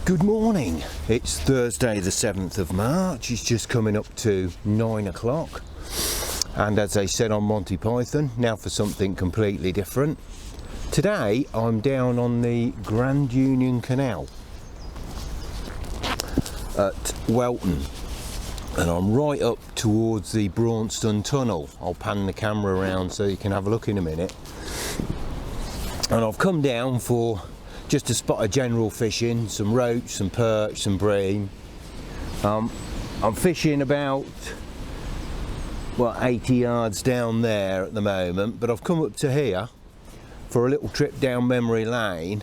Good morning, it's Thursday the 7th of March, it's just coming up to 9 o'clock, and as I said on Monty Python, now for something completely different. Today I'm down on the Grand Union Canal at Welton, and I'm right up towards the Braunston Tunnel. I'll pan the camera around so you can have a look in a minute. And I've come down for just a spot of general fishing, some roach, some perch, some bream. I'm fishing about 80 yards down there at the moment, but I've come up to here for a little trip down memory lane.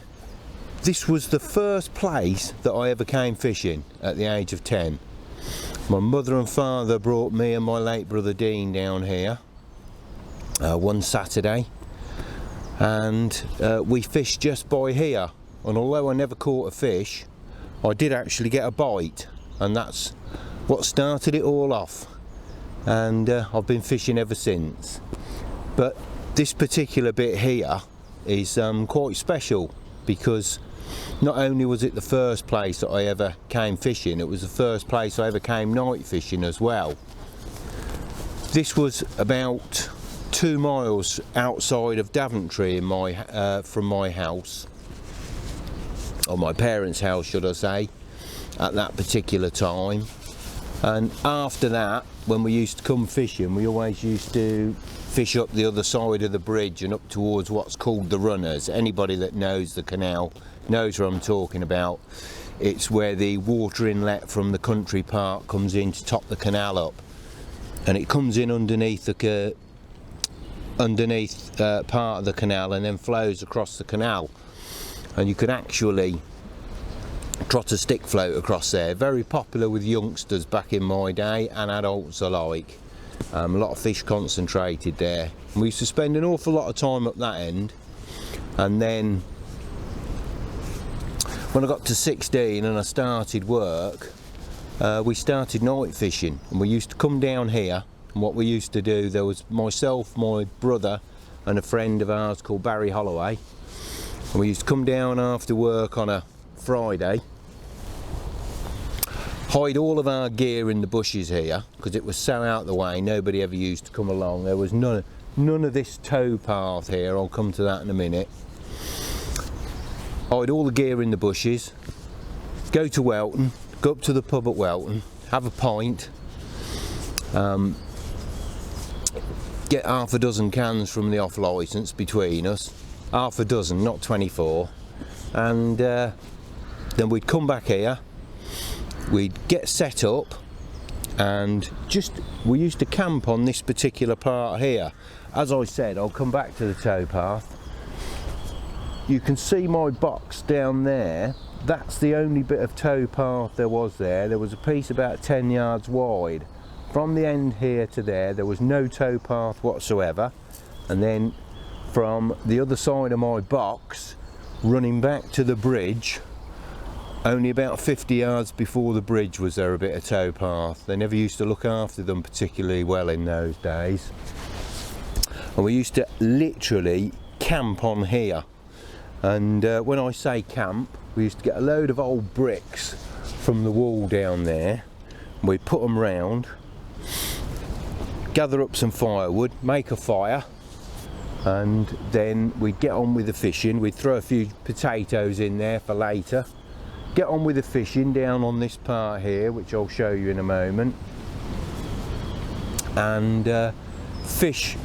This was the first place that I ever came fishing at the age of 10. My mother and father brought me and my late brother Dean down here one Saturday, and we fished just by here, and although I never caught a fish, I did actually get a bite, and that's what started it all off, and I've been fishing ever since. But this particular bit here is quite special, because not only was it the first place that I ever came fishing, it was the first place I ever came night fishing as well. This was about 2 miles outside of Daventry in from my house, or my parents' house should I say, at that particular time. And after that, when we used to come fishing, we always used to fish up the other side of the bridge and up towards what's called the Runners. Anybody that knows the canal knows what I'm talking about. It's where the water inlet from the country park comes in to top the canal up, and it comes in underneath the part of the canal and then flows across the canal, and you could actually trot a stick float across there. Very popular with youngsters back in my day, and adults alike. A lot of fish concentrated there, and we used to spend an awful lot of time up that end. And then when I got to 16 and I started work, we started night fishing, and we used to come down here. And what we used to do, there was myself, my brother and a friend of ours called Barry Holloway, and we used to come down after work on a Friday, hide all of our gear in the bushes here, because it was so out of the way, nobody ever used to come along. There was none of this tow path here, I'll come to that in a minute. Hide all the gear in the bushes, go to Welton, go up to the pub at Welton, have a pint, get half a dozen cans from the off licence between us, half a dozen, not 24, and then we'd come back here, we'd get set up, and we used to camp on this particular part here. As I said, I'll come back to the tow path. You can see my box down there. That's the only bit of tow path there was there. There was a piece about 10 yards wide. From the end here to there was no tow path whatsoever, and then from the other side of my box, running back to the bridge, only about 50 yards before the bridge was there a bit of tow path. They never used to look after them particularly well in those days, and we used to literally camp on here. And when I say camp, we used to get a load of old bricks from the wall down there, and we'd put them round, gather up some firewood, make a fire, and then we'd get on with the fishing. We'd throw a few potatoes in there for later, get on with the fishing down on this part here, which I'll show you in a moment, and fish.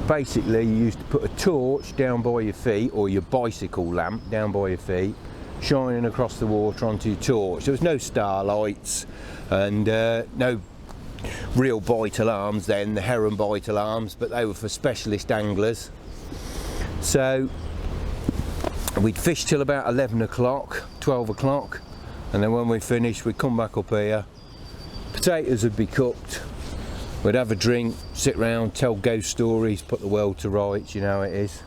Basically, you used to put a torch down by your feet, or your bicycle lamp down by your feet, shining across the water onto your torch. There was no starlights and no real bite alarms then, the heron bite alarms, but they were for specialist anglers. So we'd fish till about 11 o'clock, 12 o'clock, and then when we finished, we'd come back up here. Potatoes would be cooked, we'd have a drink, sit round, tell ghost stories, put the world to rights, you know how it is.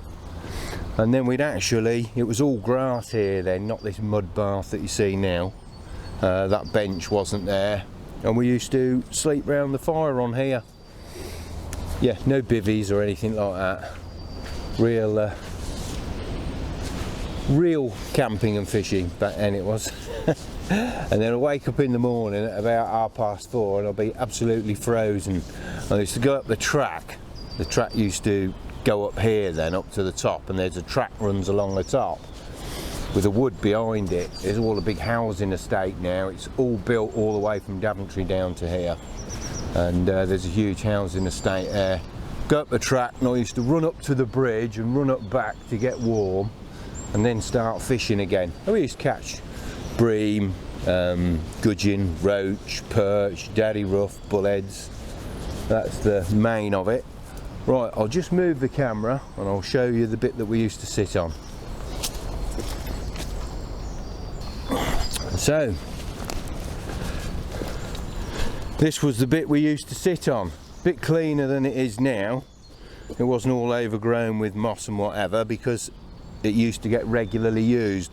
And then it was all grass here then, not this mud bath that you see now. That bench wasn't there, and we used to sleep round the fire on here. Yeah, no bivvies or anything like that. Real real camping and fishing back then it was. And then I wake up in the morning at about 4:30 and I'll be absolutely frozen. I used to go up the track. The track used to go up here then, up to the top, and there's a track runs along the top with a wood behind it. There's all a big housing estate now. It's all built all the way from Daventry down to here. And there's a huge housing estate there. Go up the track and I used to run up to the bridge and run up back to get warm and then start fishing again. And we used to catch bream, gudgeon, roach, perch, daddy rough, bullheads. That's the main of it. Right, I'll just move the camera and I'll show you the bit that we used to sit on. So, this was the bit we used to sit on. A bit cleaner than it is now. It wasn't all overgrown with moss and whatever because it used to get regularly used.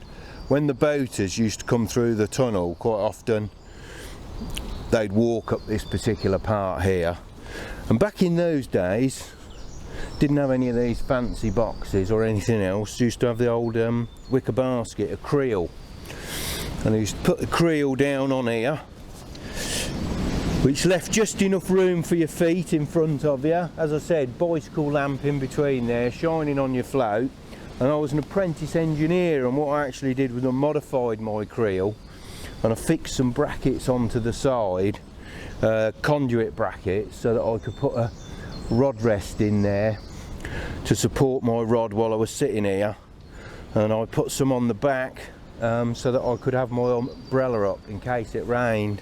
When the boaters used to come through the tunnel, quite often they'd walk up this particular part here. And back in those days, didn't have any of these fancy boxes or anything else. Used to have the old wicker basket, a creel. And I used to put the creel down on here, which left just enough room for your feet in front of you. As I said, bicycle lamp in between there, shining on your float. And I was an apprentice engineer, and what I actually did was I modified my creel and I fixed some brackets onto the side, conduit brackets, so that I could put a rod rest in there to support my rod while I was sitting here. And I put some on the back so that I could have my umbrella up in case it rained.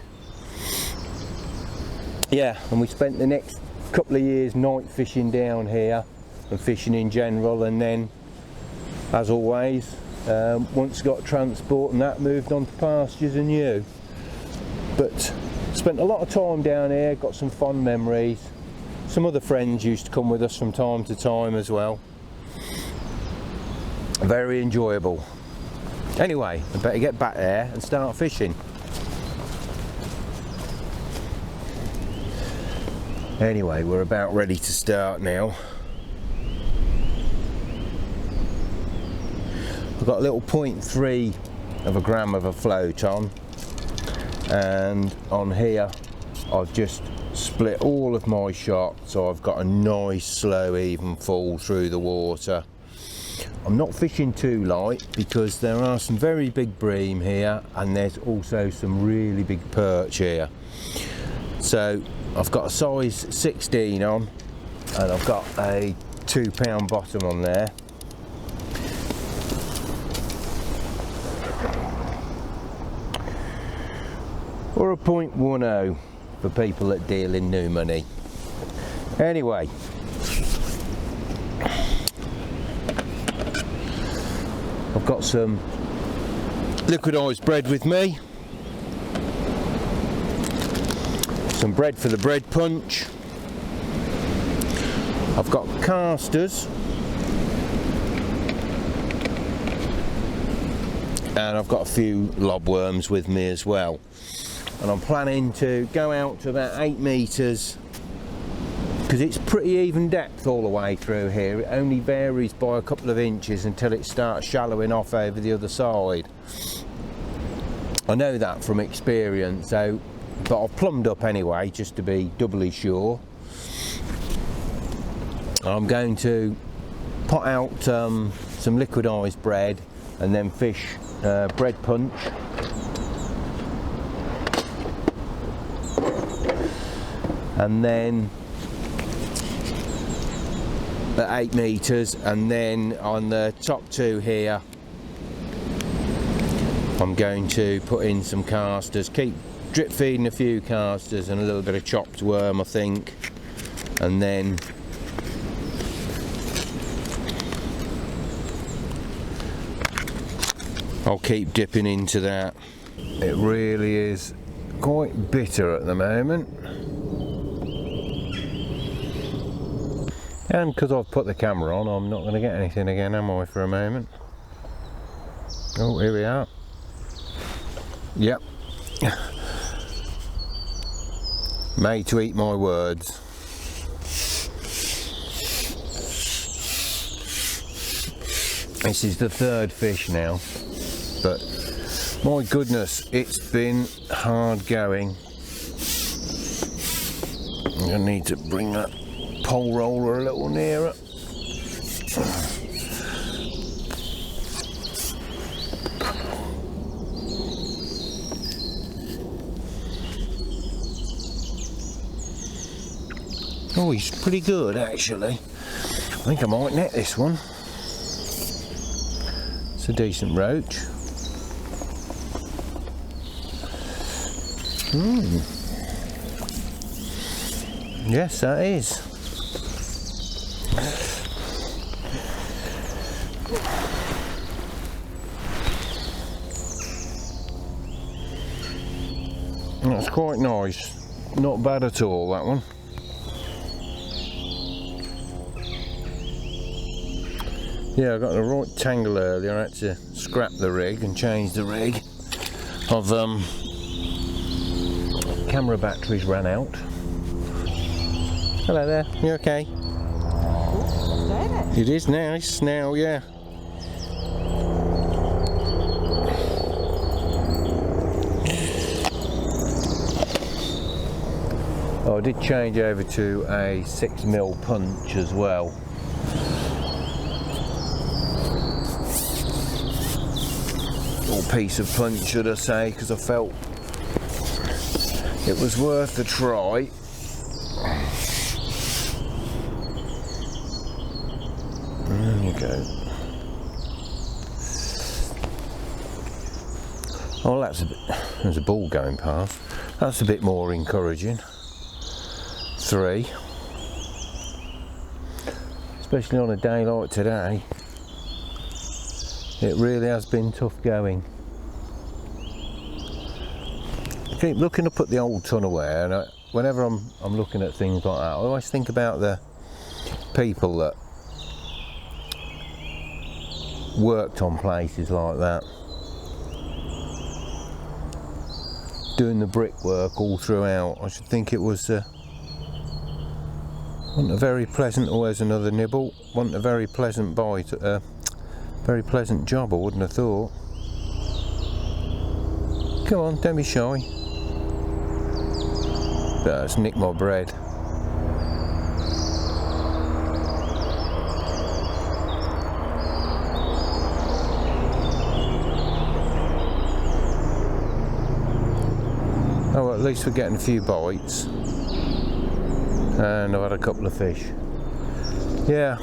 Yeah, and we spent the next couple of years night fishing down here and fishing in general, and then as always, once got transport and that, moved on to pastures and you. But spent a lot of time down here, got some fond memories. Some other friends used to come with us from time to time as well. Very enjoyable. Anyway, I better get back there and start fishing. Anyway, we're about ready to start now. I've got a little 0.3 of a gram of a float on, and on here I've just split all of my shot, so I've got a nice slow even fall through the water. I'm not fishing too light because there are some very big bream here and there's also some really big perch here. So I've got a size 16 on and I've got a 2 pound bottom on there. Or a 0.10 for people that deal in new money. Anyway, I've got some liquidised bread with me, some bread for the bread punch. I've got casters, and I've got a few lobworms with me as well. And I'm planning to go out to about 8 metres because it's pretty even depth all the way through here. It only varies by a couple of inches until it starts shallowing off over the other side. I know that from experience, so but I've plumbed up anyway just to be doubly sure. I'm going to pot out some liquidised bread and then fish bread punch. And then at 8 metres, and then on the top two here I'm going to put in some casters, keep drip feeding a few casters and a little bit of chopped worm I think, and then I'll keep dipping into that. It really is quite bitter at the moment. And because I've put the camera on, I'm not going to get anything again, am I, for a moment? Oh, here we are. Yep. Made to eat my words. This is the third fish now, but my goodness, it's been hard going. I'm going to need to bring that pole roller a little nearer. Oh, he's pretty good actually. I think I might net this one. It's a decent roach. Yes, that is. That's quite nice. Not bad at all, that one. Yeah, I got in a right tangle earlier. I had to scrap the rig and change the rig. Camera batteries ran out. Hello there, you okay? Oh, it is nice now, yeah. Oh, I did change over to a 6mm punch as well. Or piece of punch, should I say, because I felt it was worth a try. There you go. Oh, that's a bit. There's a ball going past. That's a bit more encouraging. 3. Especially on a day like today. It really has been tough going. I keep looking up at the old tunnelware, and whenever I'm looking at things like that, I always think about the people that worked on places like that, doing the brickwork all throughout. I should think it was wasn't a very pleasant. Always another nibble. Wasn't a very pleasant bite. Very pleasant job, I wouldn't have thought. Come on, don't be shy. That's nicked my bread. Oh, well, at least we're getting a few bites. And I've had a couple of fish. Yeah.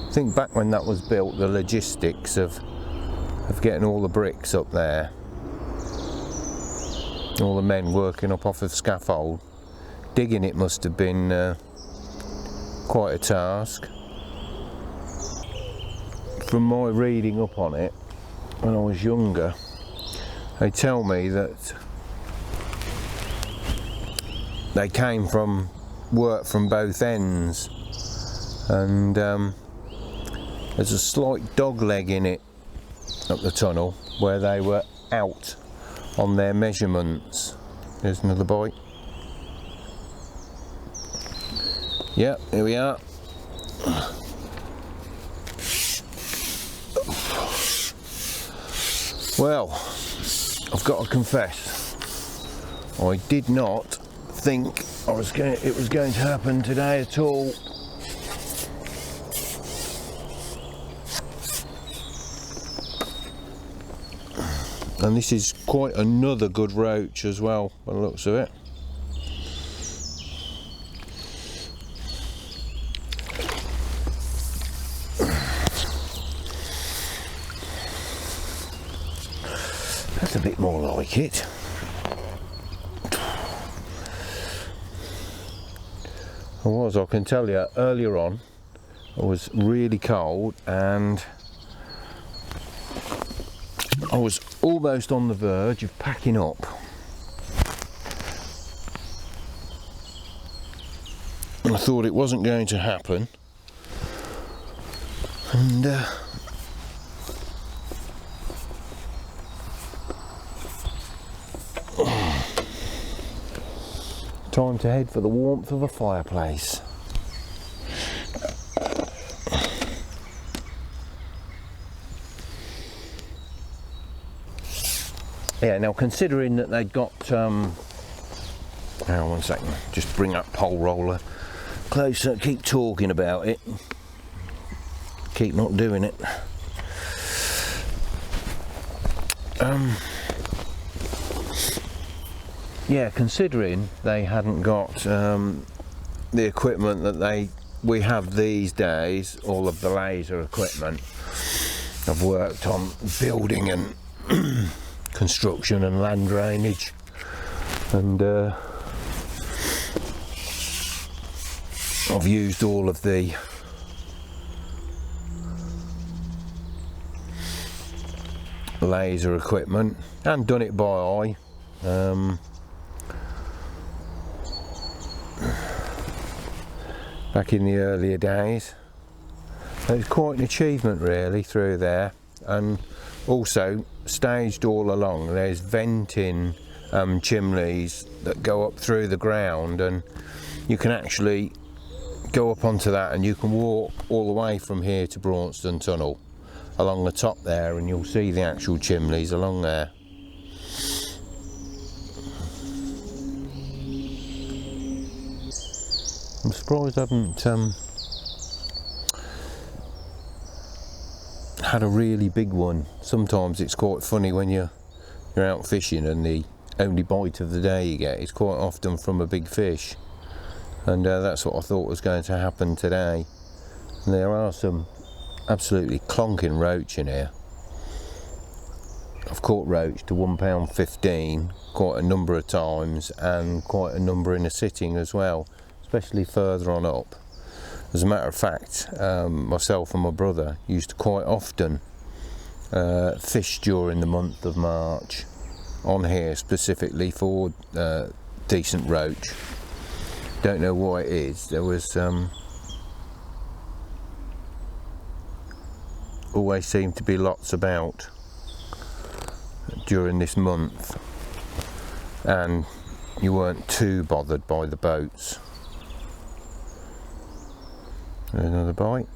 I think back when that was built, the logistics of getting all the bricks up there, all the men working up off of scaffold, digging it must have been quite a task. From my reading up on it when I was younger, they tell me that they came from work from both ends, and there's a slight dog leg in it up the tunnel where they were out on their measurements. There's another bite. Yep, here we are. Well, I've got to confess, I did not think it was going to happen today at all. And this is quite another good roach as well, by the looks of it. That's a bit more like it. I can tell you, earlier on, it was really cold and I was almost on the verge of packing up. And I thought it wasn't going to happen. And time to head for the warmth of a fireplace. Yeah, now considering that they'd got, hang on 1 second, just bring up pole roller closer, keep talking about it, keep not doing it. Yeah, considering they hadn't got the equipment that we have these days, all of the laser equipment. I've worked on building and construction and land drainage, and I've used all of the laser equipment and done it by eye. Back in the earlier days. So it's quite an achievement really through there, and also staged all along there's venting chimneys that go up through the ground, and you can actually go up onto that and you can walk all the way from here to Braunston Tunnel along the top there, and you'll see the actual chimneys along there. I'm surprised I haven't had a really big one. Sometimes it's quite funny when you're out fishing and the only bite of the day you get is quite often from a big fish, and that's what I thought was going to happen today. And there are some absolutely clonking roach in here. I've caught roach to £1.15 quite a number of times, and quite a number in a sitting as well, especially further on up. As a matter of fact, myself and my brother used to quite often fish during the month of March on here specifically for decent roach. Don't know why it is. There was always seemed to be lots about during this month, and you weren't too bothered by the boats. Another bite.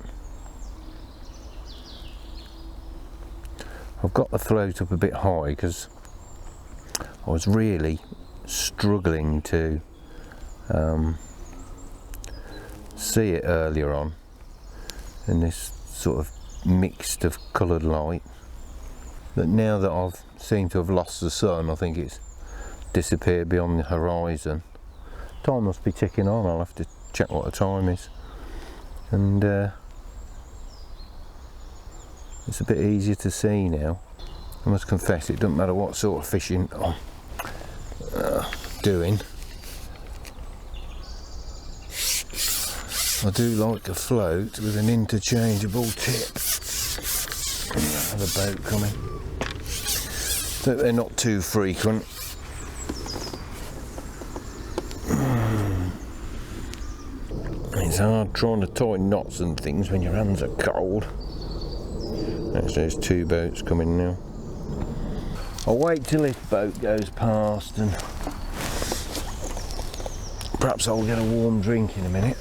I've got the float up a bit high because I was really struggling to see it earlier on in this sort of mixed of coloured light, but now that I've seemed to have lost the sun, I think it's disappeared beyond the horizon. Time must be ticking on. I'll have to check what the time is. And it's a bit easier to see now. I must confess, it doesn't matter what sort of fishing I'm doing, I do like a float with an interchangeable tip. Another boat coming. So they're not too frequent. It's hard trying to tie knots and things when your hands are cold. Actually, there's two boats coming now. I'll wait till this boat goes past and perhaps I'll get a warm drink in a minute.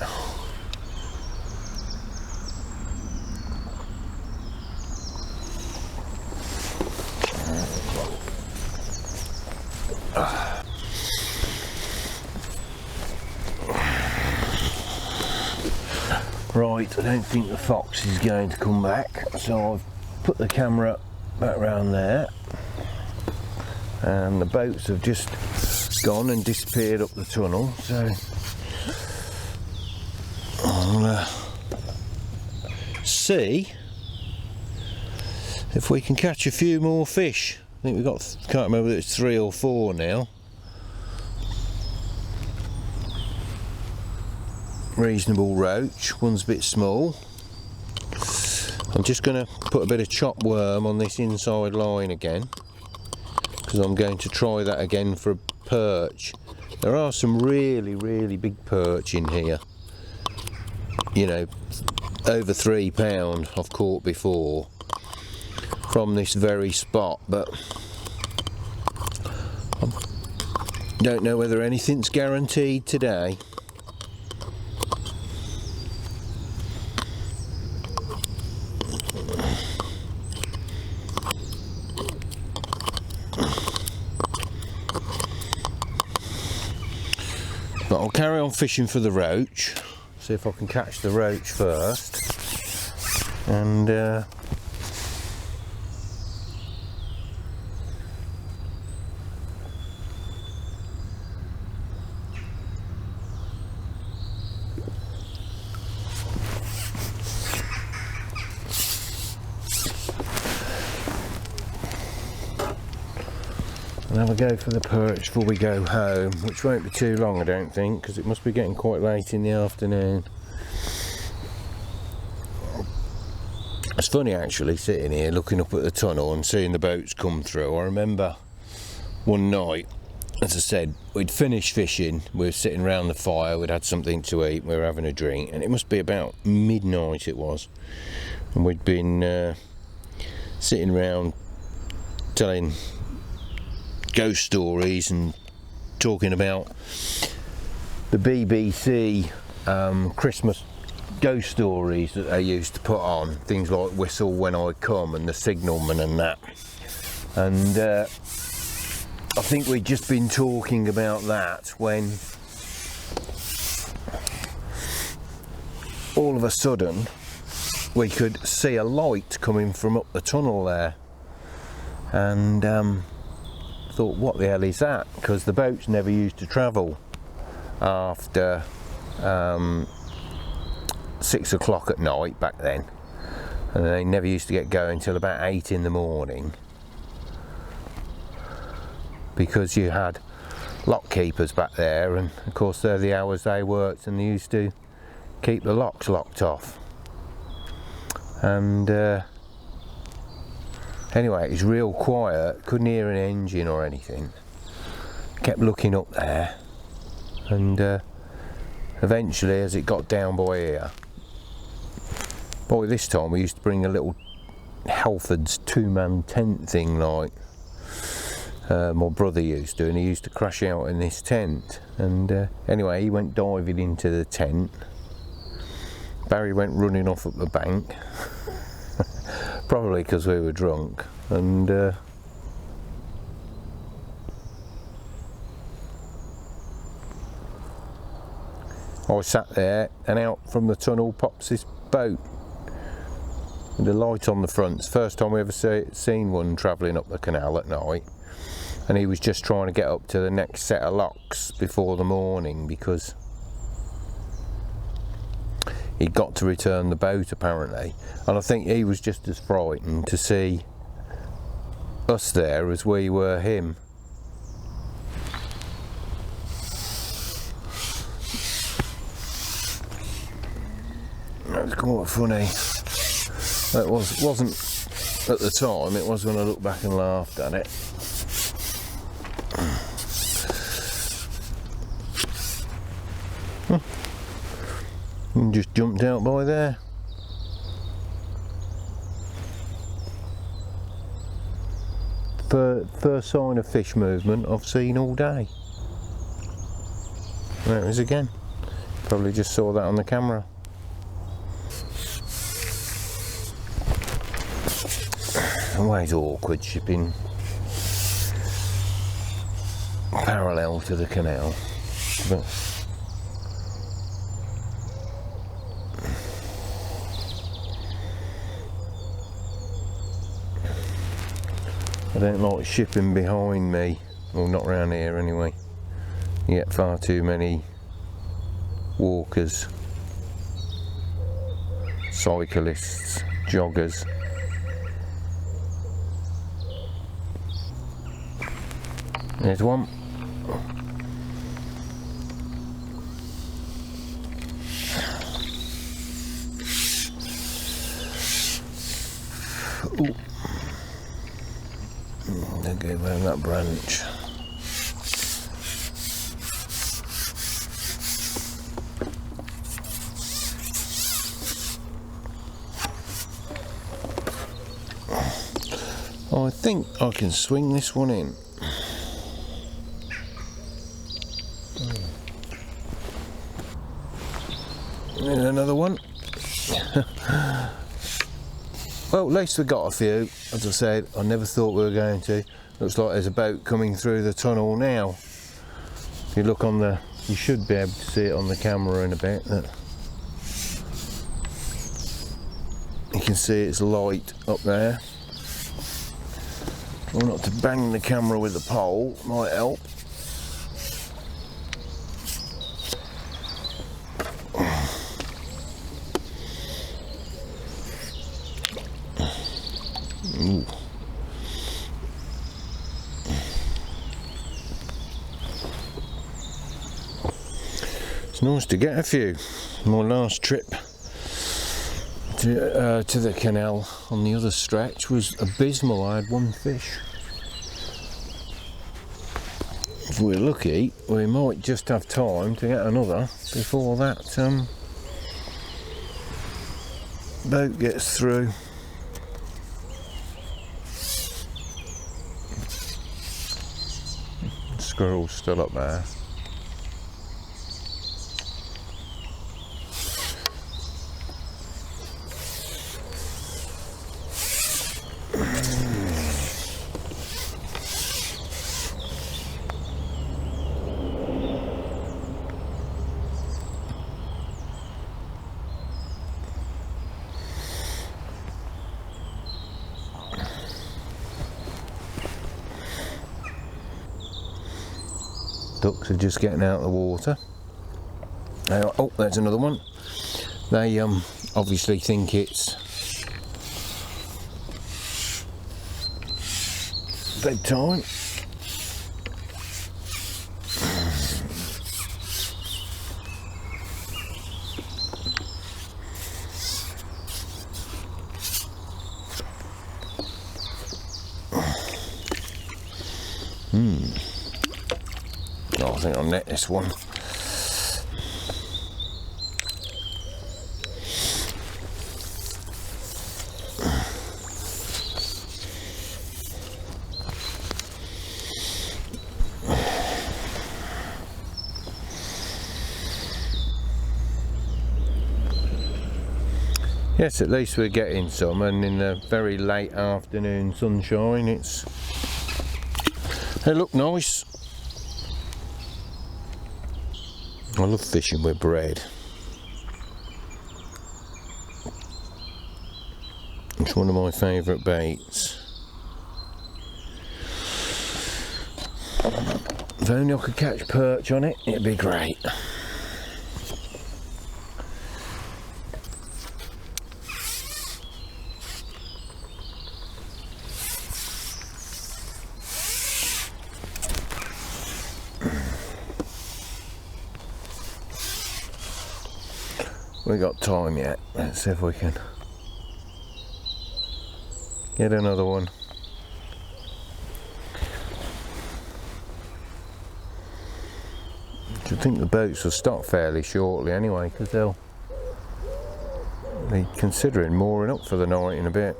Right, I don't think the fox is going to come back, so I've put the camera back round there, and the boats have just gone and disappeared up the tunnel, so I'll see if we can catch a few more fish. I think we've got, can't remember whether it's 3 or 4 now. Reasonable roach, one's a bit small. I'm just going to put a bit of chopped worm on this inside line again, because I'm going to try that again for a perch. There are some really big perch in here, you know, over £3 I've caught before from this very spot, but I don't know whether anything's guaranteed today. carry on fishing for the roach, see if I can catch the roach first, and have a go for the perch before we go home, which won't be too long I don't think, because it must be getting quite late in the afternoon. It's funny actually sitting here looking up at the tunnel and seeing the boats come through. I remember one night, as I said, we'd finished fishing, we were sitting round the fire, we'd had something to eat, we were having a drink, and it must be about midnight it was, and we'd been sitting round telling ghost stories and talking about the BBC Christmas ghost stories that they used to put on, things like Whistle When I Come and The Signalman and that, and I think we'd just been talking about that when all of a sudden we could see a light coming from up the tunnel there, and thought, what the hell is that? Because the boats never used to travel after 6 o'clock at night back then, and they never used to get going till about 8 in the morning, because you had lock keepers back there, and of course they're the hours they worked, and they used to keep the locks locked off. And anyway, it was real quiet, couldn't hear an engine or anything. Kept looking up there, and eventually, as it got down by here, boy, this time we used to bring a little Halford's 2-man tent thing like my brother used to, and he used to crash out in this tent. And anyway, he went diving into the tent. Barry went running off up the bank. Probably because we were drunk, and I sat there, and out from the tunnel pops this boat with a light on the front. It's the first time we ever seen one travelling up the canal at night, and he was just trying to get up to the next set of locks before the morning, because he'd got to return the boat apparently, and I think he was just as frightened to see us there as we were him. That was quite funny. That wasn't at the time, it was when I look back and laughed at it. And just jumped out by there. First sign of fish movement I've seen all day. There it is again. Probably just saw that on the camera. Always awkward shipping parallel to the canal. But I don't like shipping behind me, well, not around here anyway. You get far too many walkers, cyclists, joggers. There's one. Ooh. They'll go around that branch. I think I can swing this one in. And another one. Well, at least we got a few. As I said, I never thought we were going to. Looks like there's a boat coming through the tunnel now. If you look on the You should be able to see it on the camera in a bit. You can see it's light up there. Try not to bang the camera with the pole, might help. Ooh. It's nice to get a few. My last trip to the canal on the other stretch was abysmal. I had one fish. If we're lucky, we might just have time to get another before that boat gets through. Squirrel's still up there. Ducks are just getting out of the water. Oh, there's another one. They obviously think it's bedtime. Oh, I think I'll net this one. Yes, at least we're getting some, and in the very late afternoon sunshine they look nice. I love fishing with bread. It's one of my favourite baits. If only I could catch perch on it, it'd be great. We got time yet. Let's see if we can get another one. I think the boats will stop fairly shortly anyway, because they'll be considering mooring up for the night in a bit.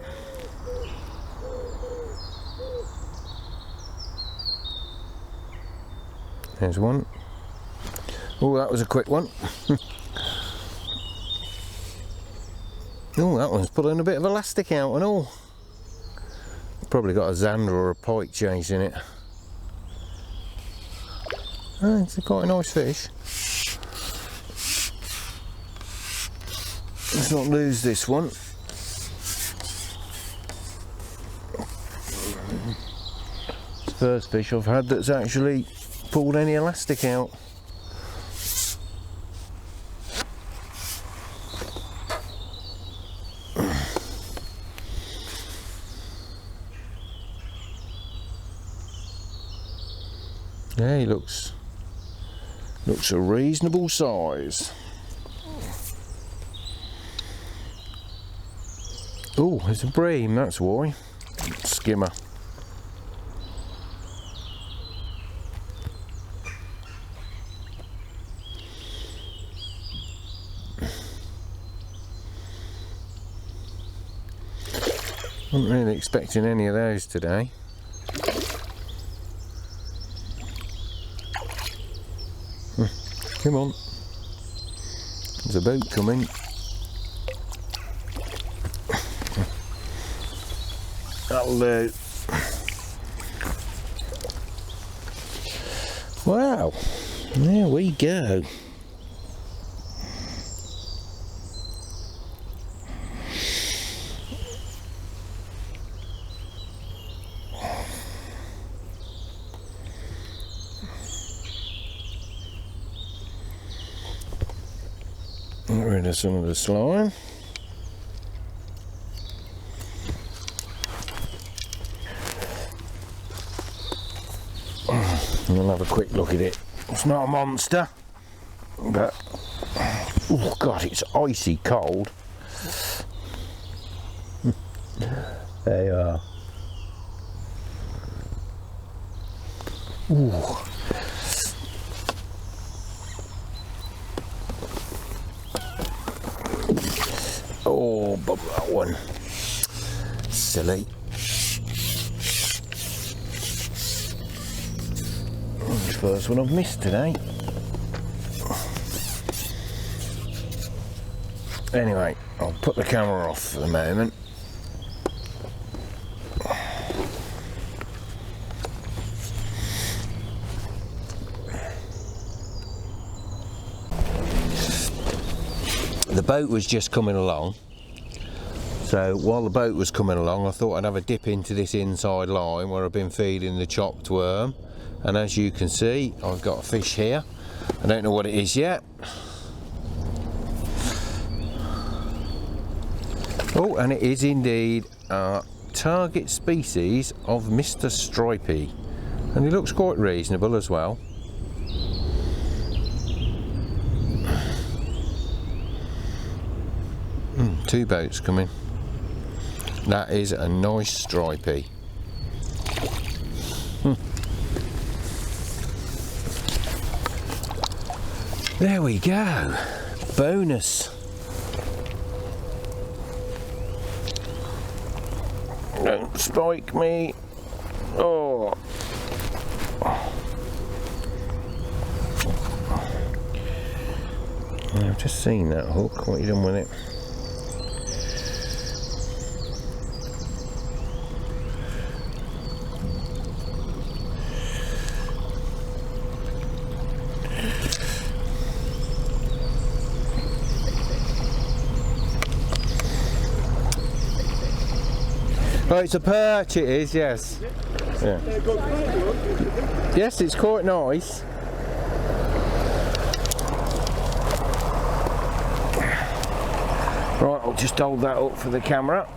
There's one. Oh, that was a quick one. Oh, that one's pulling a bit of elastic out and all. Probably got a zander or a pike chasing it. Oh, it's quite a nice fish. Let's not lose this one. It's the first fish I've had that's actually pulled any elastic out. Yeah, he looks a reasonable size. Oh, there's a bream, that's why. Skimmer. Wasn't really expecting any of those today. Come on, there's a boat coming. That'll do. Wow, There we go. Get rid of some of the slime. And we'll have a quick look at it. It's not a monster, but oh god, it's icy cold. There you are. Ooh. Oh, bump that one. Silly. First one I've missed today. Anyway, I'll put the camera off for the moment. The boat was just coming along, so while the boat was coming along I thought I'd have a dip into this inside line where I've been feeding the chopped worm, and as you can see I've got a fish here. I don't know what it is yet. Oh, and it is indeed our target species of Mr. Stripey, and he looks quite reasonable as well. Two boats coming. That is a nice stripey. There we go. Bonus. Don't spike me. Oh. I've just seen that hook. What are you doing with it? Oh, it's a perch, it is, yes. Yeah. Yes, it's quite nice. Right, I'll just hold that up for the camera.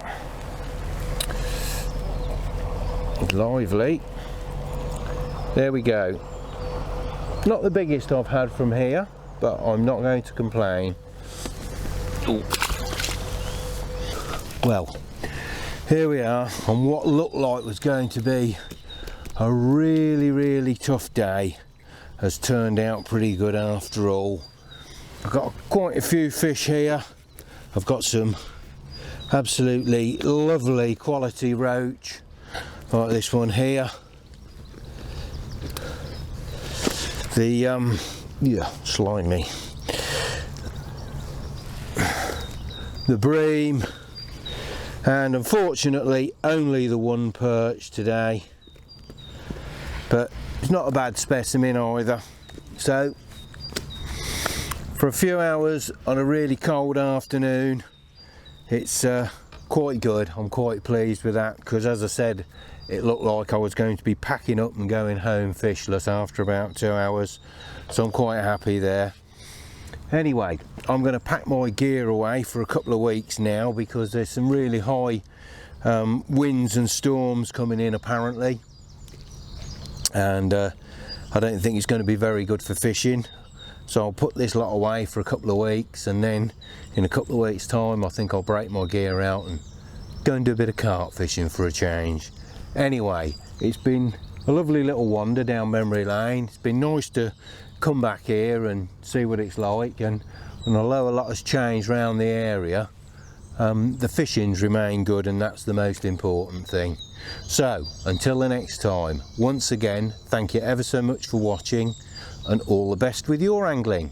Lively. There we go. Not the biggest I've had from here, but I'm not going to complain. Ooh. Well, here we are on what looked like was going to be a really tough day. Has turned out pretty good after all. I've got quite a few fish here. I've got some absolutely lovely quality roach, like this one here. The yeah, slimy. The bream. And unfortunately only the one perch today, but it's not a bad specimen either. So for a few hours on a really cold afternoon, it's quite good. I'm quite pleased with that, because as I said, it looked like I was going to be packing up and going home fishless after about 2 hours, so I'm quite happy there. Anyway, I'm going to pack my gear away for a couple of weeks now, because there's some really high winds and storms coming in apparently, and I don't think it's going to be very good for fishing. So I'll put this lot away for a couple of weeks, and then in a couple of weeks time I think I'll break my gear out and go and do a bit of carp fishing for a change. Anyway, it's been a lovely little wander down memory lane. It's been nice to come back here and see what it's like, and although a lot has changed around the area, the fishing's remain good, and that's the most important thing. So until the next time, once again thank you ever so much for watching, and all the best with your angling.